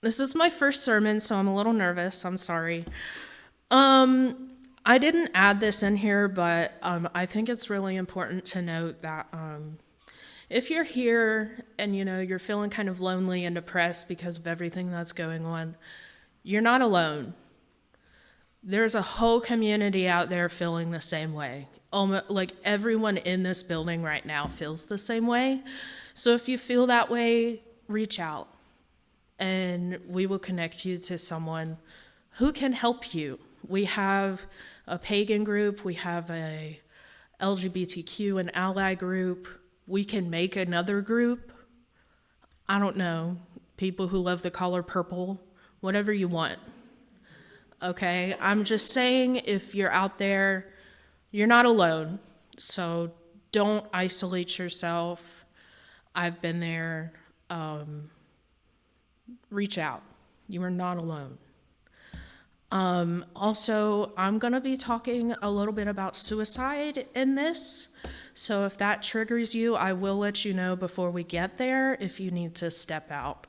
This is my first sermon, so I'm a little nervous. I'm sorry. I didn't add this in here, but I think it's really important to note that if you're here and you're feeling kind of lonely and depressed because of everything that's going on, you're not alone. There's a whole community out there feeling the same way. Almost like everyone in this building right now feels the same way. So if you feel that way, reach out and we will connect you to someone who can help you. We have a pagan group, we have a LGBTQ and ally group. We can make another group. I don't know, people who love the color purple, whatever you want. Okay, I'm just saying if you're out there, you're not alone. So don't isolate yourself. I've been there. Reach out. You are not alone. Also, I'm going to be talking a little bit about suicide in this. So if that triggers you, I will let you know before we get there if you need to step out.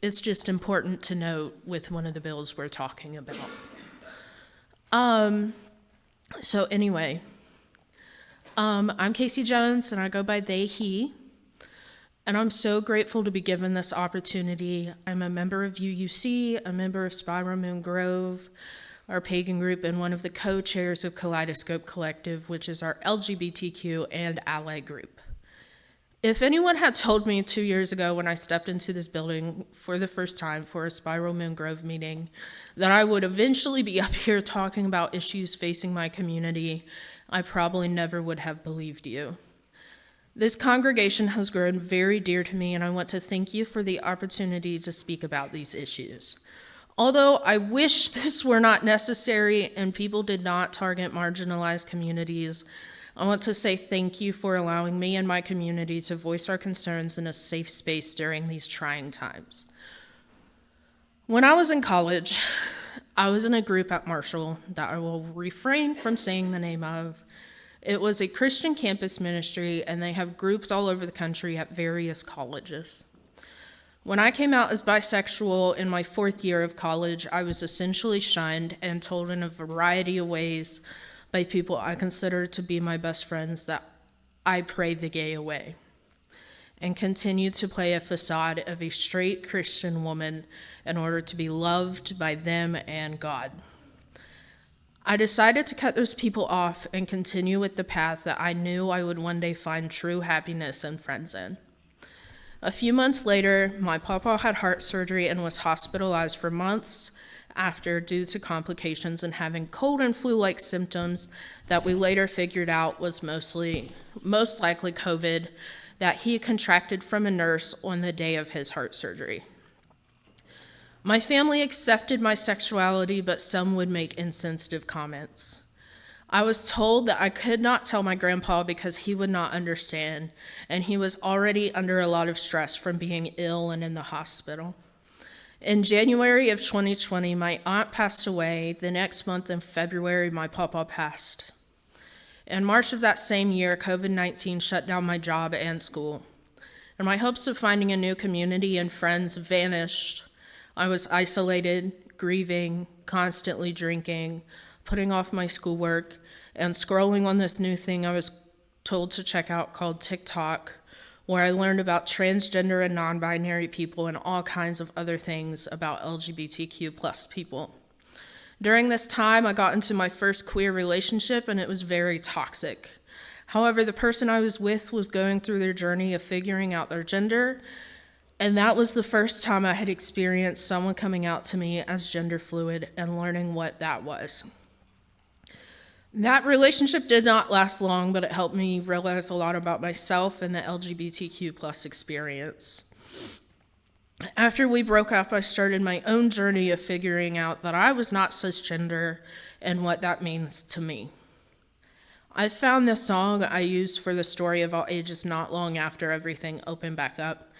It's just important to note with one of the bills we're talking about. So anyway, I'm Casey Jones and I go by they, he. And I'm so grateful to be given this opportunity. I'm a member of UUC, a member of Spiral Moon Grove, our pagan group, and one of the co-chairs of Kaleidoscope Collective, which is our LGBTQ and ally group. If anyone had told me 2 years ago when I stepped into this building for the first time for a Spiral Moon Grove meeting that I would eventually be up here talking about issues facing my community, I probably never would have believed you. This congregation has grown very dear to me, and I want to thank you for the opportunity to speak about these issues. Although I wish this were not necessary and people did not target marginalized communities, I want to say thank you for allowing me and my community to voice our concerns in a safe space during these trying times. When I was in college, I was in a group at Marshall that I will refrain from saying the name of. It was a Christian campus ministry, and they have groups all over the country at various colleges. When I came out as bisexual in my 4th year of college, I was essentially shunned and told in a variety of ways by people I considered to be my best friends that I prayed the gay away and continued to play a facade of a straight Christian woman in order to be loved by them and God. I decided to cut those people off and continue with the path that I knew I would one day find true happiness and friends in. A few months later, my papa had heart surgery and was hospitalized for months after due to complications and having cold and flu-like symptoms that we later figured out was most likely COVID that he contracted from a nurse on the day of his heart surgery. My family accepted my sexuality, but some would make insensitive comments. I was told that I could not tell my grandpa because he would not understand, and he was already under a lot of stress from being ill and in the hospital. In January of 2020, my aunt passed away. The next month in February, my papa passed. In March of that same year, COVID-19 shut down my job and school, and my hopes of finding a new community and friends vanished. I was isolated, grieving, constantly drinking, putting off my schoolwork, and scrolling on this new thing I was told to check out called TikTok, where I learned about transgender and non-binary people and all kinds of other things about LGBTQ plus people. During this time, I got into my first queer relationship, and it was very toxic. However, the person I was with was going through their journey of figuring out their gender, and that was the first time I had experienced someone coming out to me as gender fluid and learning what that was. That relationship did not last long, but it helped me realize a lot about myself and the LGBTQ plus experience. After we broke up, I started my own journey of figuring out that I was not cisgender and what that means to me. I found the song I used for the story of all ages not long after everything opened back up,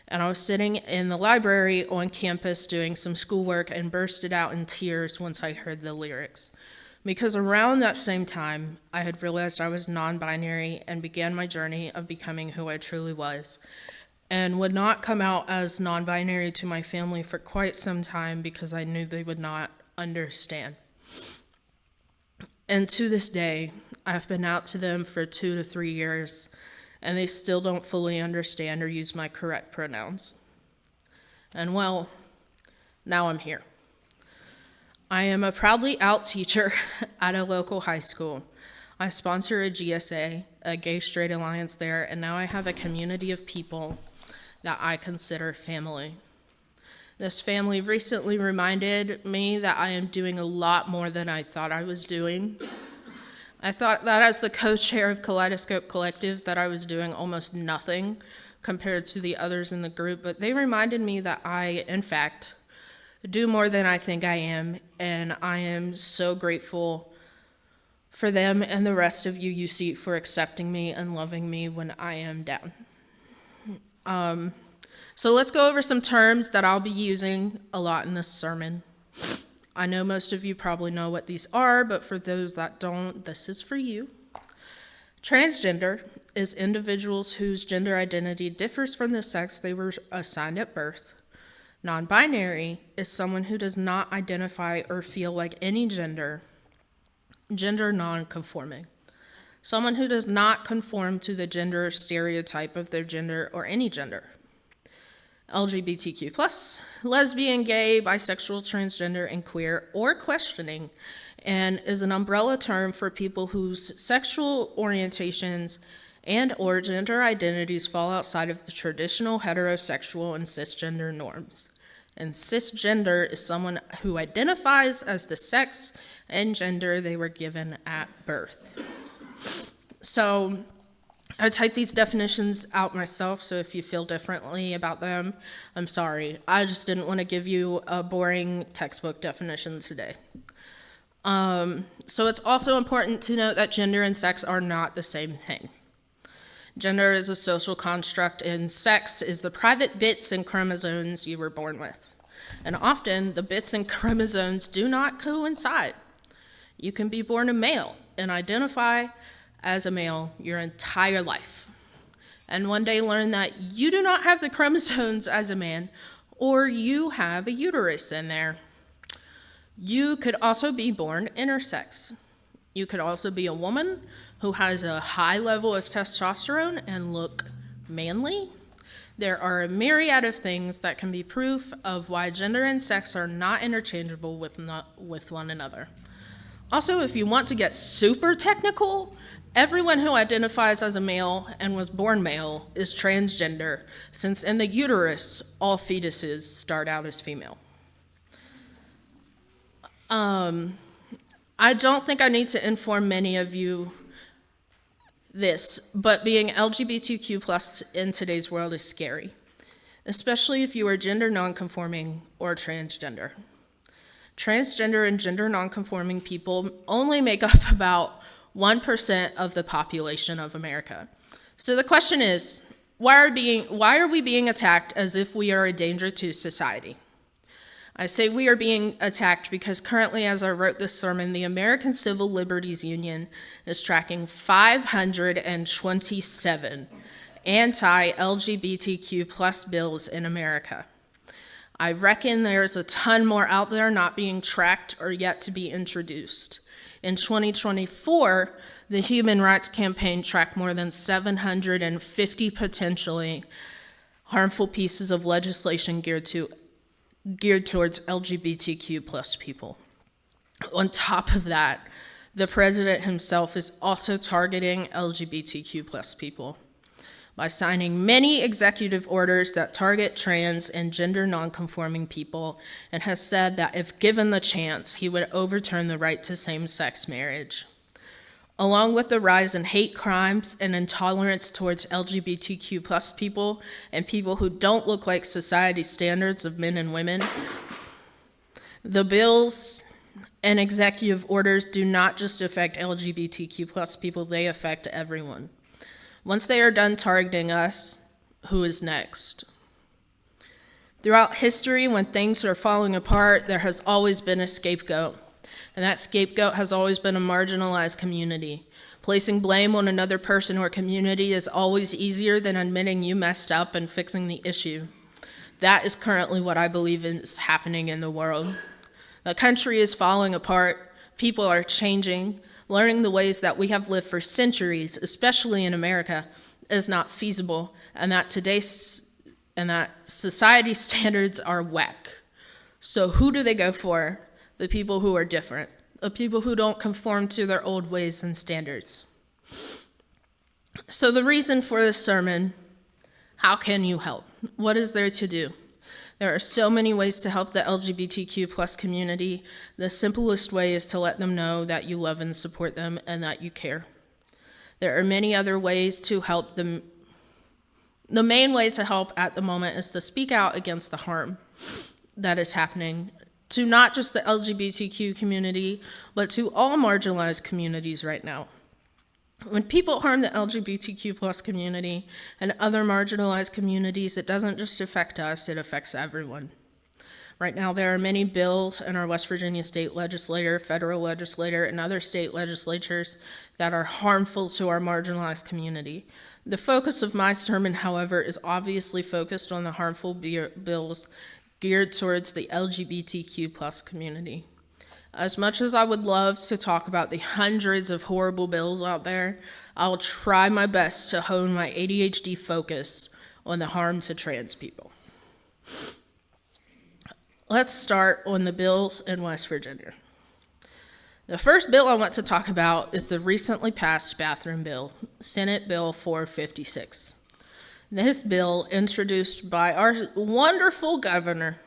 and I was sitting in the library on campus doing some schoolwork and bursted out in tears once I heard the lyrics. Because around that same time, I had realized I was non-binary and began my journey of becoming who I truly was. and would not come out as non-binary to my family for quite some time because I knew they would not understand. And to this day, I've been out to them for 2 to 3 years, and they still don't fully understand or use my correct pronouns. And well, now I'm here. I am a proudly out teacher at a local high school. I sponsor a GSA, a Gay Straight Alliance there, and now I have a community of people that I consider family. This family recently reminded me that I am doing a lot more than I thought I was doing. I thought that as the co-chair of Kaleidoscope Collective that I was doing almost nothing compared to the others in the group, but they reminded me that I, in fact, do more than I think I am, and I am so grateful for them and the rest of UC for accepting me and loving me when I am down. So let's go over some terms that I'll be using a lot in this sermon. I know most of you probably know what these are, but for those that don't, this is for you. Transgender is individuals whose gender identity differs from the sex they were assigned at birth. Non-binary is someone who does not identify or feel like any gender. Gender non-conforming, someone who does not conform to the gender stereotype of their gender or any gender. LGBTQ+, lesbian, gay, bisexual, transgender, and queer, or questioning, and is an umbrella term for people whose sexual orientations and or gender identities fall outside of the traditional heterosexual and cisgender norms. And cisgender is someone who identifies as the sex and gender they were given at birth. So I typed these definitions out myself, so if you feel differently about them, I'm sorry. I just didn't want to give you a boring textbook definition today. So it's also important to note that gender and sex are not the same thing. Gender is a social construct, and sex is the private bits and chromosomes you were born with. And often, the bits and chromosomes do not coincide. You can be born a male and identify as a male your entire life, and one day learn that you do not have the chromosomes as a man, or you have a uterus in there. You could also be born intersex. You could also be a woman who has a high level of testosterone and look manly. There are a myriad of things that can be proof of why gender and sex are not interchangeable with one another. Also, if you want to get super technical, everyone who identifies as a male and was born male is transgender, since in the uterus, all fetuses start out as female. I don't think I need to inform many of you this, but being LGBTQ+ in today's world is scary, especially if you are gender nonconforming or transgender. Transgender and gender nonconforming people only make up about 1% of the population of America. So the question is, why are we being attacked as if we are a danger to society? I say we are being attacked because currently, as I wrote this sermon, the American Civil Liberties Union is tracking 527 anti-LGBTQ+ bills in America. I reckon there's a ton more out there not being tracked or yet to be introduced. In 2024, the Human Rights Campaign tracked more than 750 potentially harmful pieces of legislation geared towards LGBTQ+ people. On top of that, the president himself is also targeting LGBTQ+ people by signing many executive orders that target trans and gender nonconforming people, and has said that if given the chance, he would overturn the right to same-sex marriage. Along with the rise in hate crimes and intolerance towards LGBTQ+ people and people who don't look like society's standards of men and women, the bills and executive orders do not just affect LGBTQ+ people, they affect everyone. Once they are done targeting us, who is next? Throughout history, when things are falling apart, there has always been a scapegoat. And that scapegoat has always been a marginalized community. Placing blame on another person or community is always easier than admitting you messed up and fixing the issue. That is currently what I believe is happening in the world. The country is falling apart. People are changing. Learning the ways that we have lived for centuries, especially in America, is not feasible, and that society's standards are whack. So who do they go for? The people who are different, the people who don't conform to their old ways and standards. So the reason for this sermon, how can you help? What is there to do? There are so many ways to help the LGBTQ plus community. The simplest way is to let them know that you love and support them and that you care. There are many other ways to help them. The main way to help at the moment is to speak out against the harm that is happening to not just the LGBTQ community, but to all marginalized communities right now. When people harm the LGBTQ plus community and other marginalized communities, it doesn't just affect us, it affects everyone. Right now, there are many bills in our West Virginia state legislature, federal legislature, and other state legislatures that are harmful to our marginalized community. The focus of my sermon, however, is obviously focused on the harmful bills geared towards the LGBTQ plus community. As much as I would love to talk about the hundreds of horrible bills out there, I'll try my best to hone my ADHD focus on the harm to trans people. Let's start on the bills in West Virginia. The first bill I want to talk about is the recently passed bathroom bill, Senate Bill 456. This bill, introduced by our wonderful governor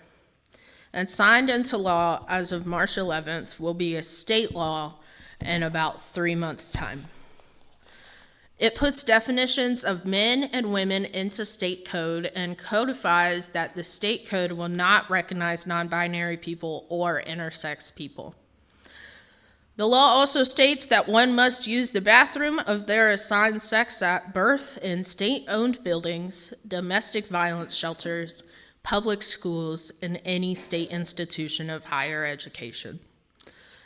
and signed into law as of March 11th, will be a state law in about 3 months' time. It puts definitions of men and women into state code and codifies that the state code will not recognize non-binary people or intersex people. The law also states that one must use the bathroom of their assigned sex at birth in state-owned buildings, domestic violence shelters, public schools, and any state institution of higher education.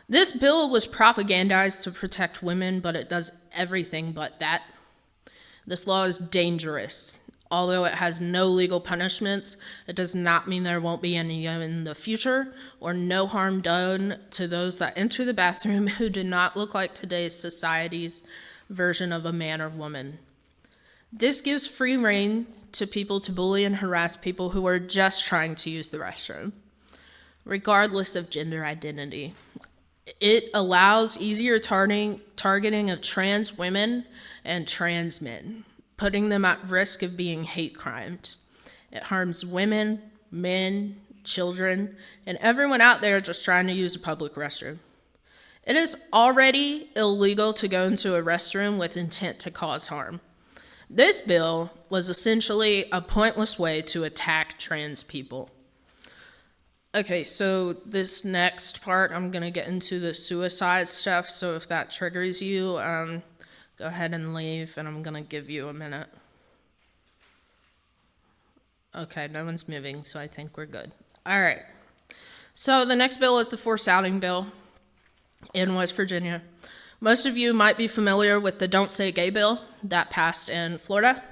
This bill was propagandized to protect women, but it does everything but that. This law is dangerous. Although it has no legal punishments, it does not mean there won't be any in the future or no harm done to those that enter the bathroom who do not look like today's society's version of a man or woman. This gives free rein to people to bully and harass people who are just trying to use the restroom, regardless of gender identity. It allows easier targeting of trans women and trans men, putting them at risk of being hate crimed. It harms women, men, children, and everyone out there just trying to use a public restroom. It is already illegal to go into a restroom with intent to cause harm. This bill was essentially a pointless way to attack trans people. Okay, so this next part, I'm going to get into the suicide stuff, so if that triggers you, go ahead and leave, and I'm going to give you a minute. Okay, no one's moving, so I think we're good. All right. So the next bill is the forced outing bill in West Virginia. Most of you might be familiar with the Don't Say Gay bill that passed in Florida.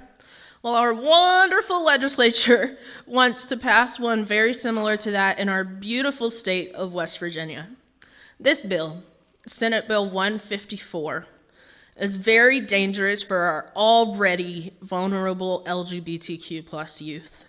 Well, our wonderful legislature wants to pass one very similar to that in our beautiful state of West Virginia. This bill, Senate Bill 154, is very dangerous for our already vulnerable LGBTQ plus youth.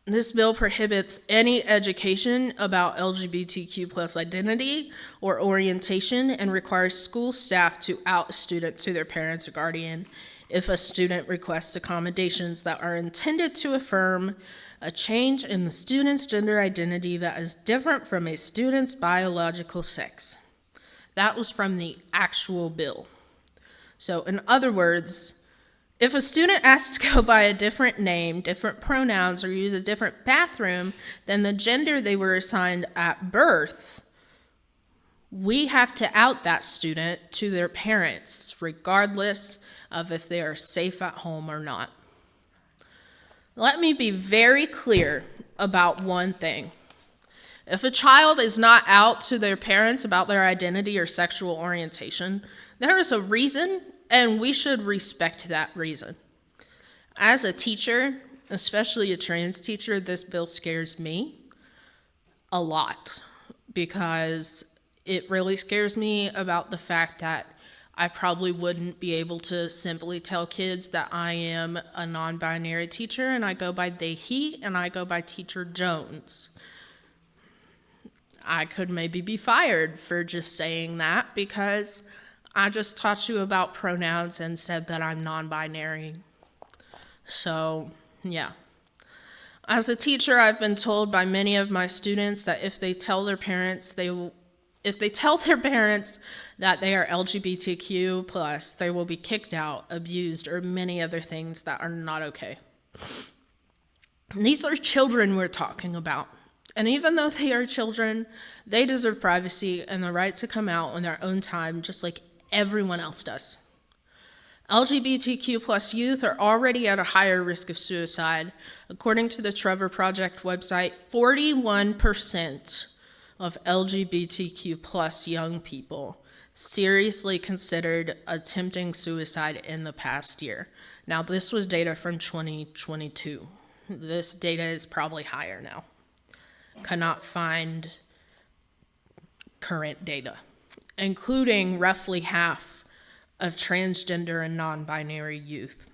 This bill prohibits any education about LGBTQ plus identity or orientation and requires school staff to out a student to their parents or guardian if a student requests accommodations that are intended to affirm a change in the student's gender identity that is different from a student's biological sex. That was from the actual bill. So in other words, if a student asks to go by a different name, different pronouns, or use a different bathroom than the gender they were assigned at birth, we have to out that student to their parents, regardless of if they are safe at home or not. Let me be very clear about one thing. If a child is not out to their parents about their identity or sexual orientation, there is a reason, and we should respect that reason. As a teacher, especially a trans teacher, this bill scares me a lot because it really scares me about the fact that I probably wouldn't be able to simply tell kids that I am a non-binary teacher and I go by they, he, and I go by Teacher Jones. I could maybe be fired for just saying that because I just taught you about pronouns and said that I'm non-binary. So, yeah. As a teacher, I've been told by many of my students that if they tell their parents that they are LGBTQ+, they will be kicked out, abused, or many other things that are not okay. And these are children we're talking about. And even though they are children, they deserve privacy and the right to come out on their own time, just like everyone else does. LGBTQ+ youth are already at a higher risk of suicide. According to the Trevor Project website, 41% of LGBTQ+ young people seriously considered attempting suicide in the past year. Now, this was data from 2022. This data is probably higher now. Cannot find current data, including roughly half of transgender and non-binary youth.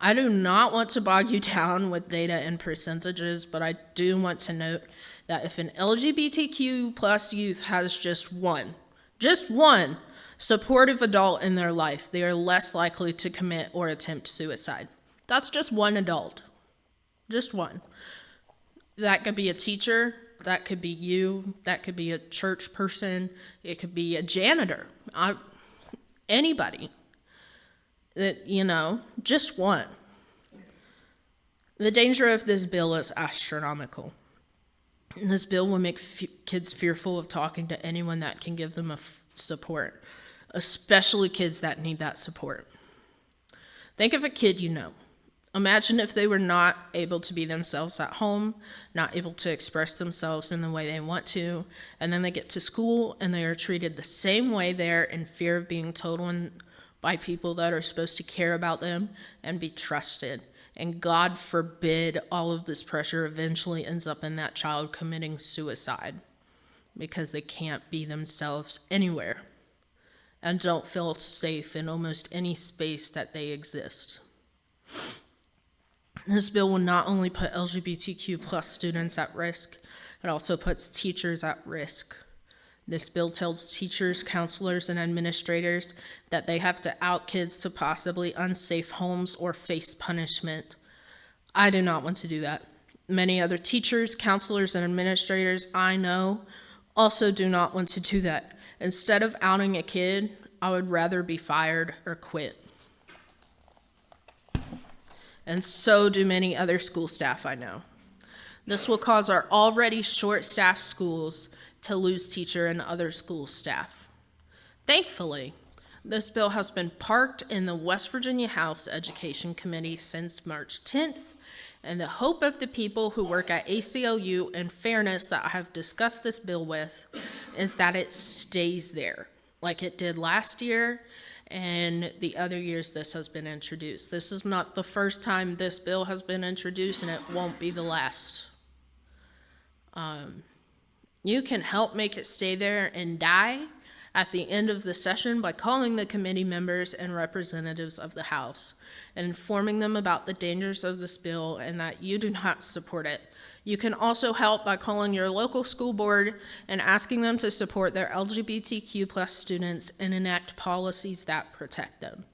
I do not want to bog you down with data and percentages, but I do want to note that if an LGBTQ+ youth has just one supportive adult in their life, they are less likely to commit or attempt suicide. That's just one adult. Just one. That could be a teacher, that could be you, that could be a church person, it could be a janitor, anybody. That, just one. The danger of this bill is astronomical. This bill will make kids fearful of talking to anyone that can give them support, especially kids that need that support. Think of a kid you know. Imagine if they were not able to be themselves at home, not able to express themselves in the way they want to, and then they get to school and they are treated the same way there in fear of being told on by people that are supposed to care about them and be trusted. And God forbid all of this pressure eventually ends up in that child committing suicide because they can't be themselves anywhere and don't feel safe in almost any space that they exist. This bill will not only put LGBTQ+ students at risk, it also puts teachers at risk. This bill tells teachers, counselors, and administrators that they have to out kids to possibly unsafe homes or face punishment. I do not want to do that. Many other teachers, counselors, and administrators I know also do not want to do that. Instead of outing a kid, I would rather be fired or quit. And so do many other school staff I know. This will cause our already short-staffed schools to lose teacher and other school staff. Thankfully, this bill has been parked in the West Virginia House Education Committee since March 10th, and the hope of the people who work at ACLU and fairness that I have discussed this bill with is that it stays there, like it did last year and the other years this has been introduced. This is not the first time this bill has been introduced, and it won't be the last. You can help make it stay there and die at the end of the session by calling the committee members and representatives of the House and informing them about the dangers of this bill and that you do not support it. You can also help by calling your local school board and asking them to support their LGBTQ+ students and enact policies that protect them.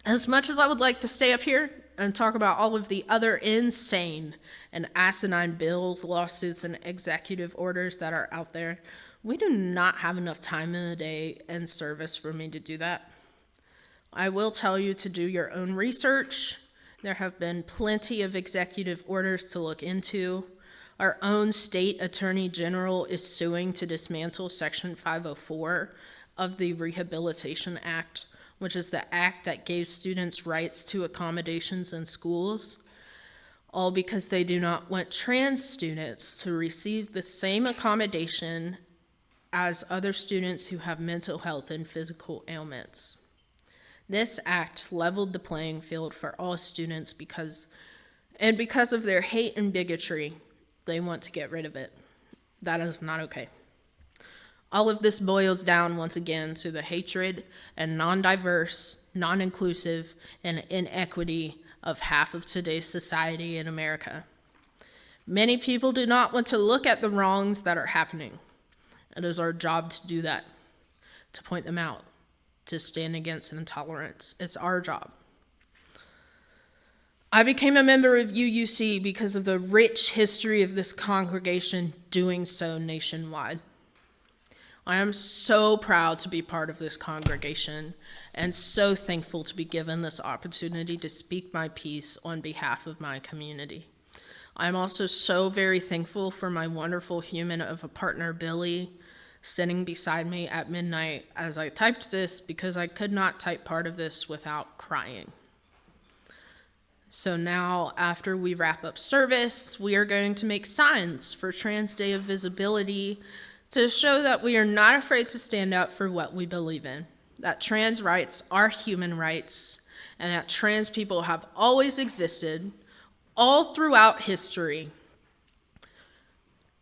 As much as I would like to stay up here and talk about all of the other insane and asinine bills, lawsuits, and executive orders that are out there, we do not have enough time in the day and service for me to do that. I will tell you to do your own research. There have been plenty of executive orders to look into. Our own state attorney general is suing to dismantle Section 504 of the Rehabilitation Act, which is the act that gave students rights to accommodations in schools. all because they do not want trans students to receive the same accommodation as other students who have mental health and physical ailments. This act leveled the playing field for all students because of their hate and bigotry, they want to get rid of it. That is not okay. All of this boils down once again to the hatred and non-diverse, non-inclusive, and inequity of half of today's society in America. Many people do not want to look at the wrongs that are happening. It is our job to do that, to point them out, to stand against intolerance. It's our job. I became a member of UUC because of the rich history of this congregation doing so nationwide. I am so proud to be part of this congregation and so thankful to be given this opportunity to speak my piece on behalf of my community. I'm also so very thankful for my wonderful human of a partner, Billy, sitting beside me at midnight as I typed this because I could not type part of this without crying. So now, after we wrap up service, we are going to make signs for Trans Day of Visibility to show that we are not afraid to stand up for what we believe in, that trans rights are human rights, and that trans people have always existed all throughout history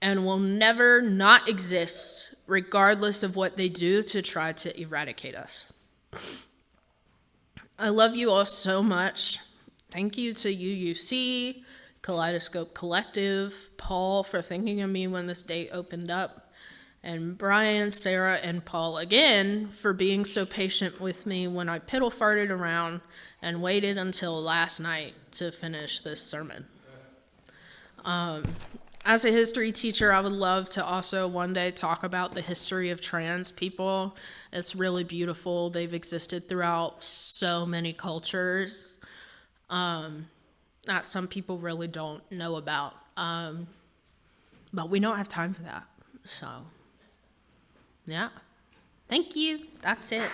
and will never not exist regardless of what they do to try to eradicate us. I love you all so much. Thank you to UUC, Kaleidoscope Collective, Paul for thinking of me when this date opened up, and Brian, Sarah, and Paul again for being so patient with me when I piddle farted around and waited until last night to finish this sermon. As a history teacher, I would love to also one day talk about the history of trans people. It's really beautiful. They've existed throughout so many cultures that some people really don't know about. But we don't have time for that, so. Yeah. Thank you. That's it.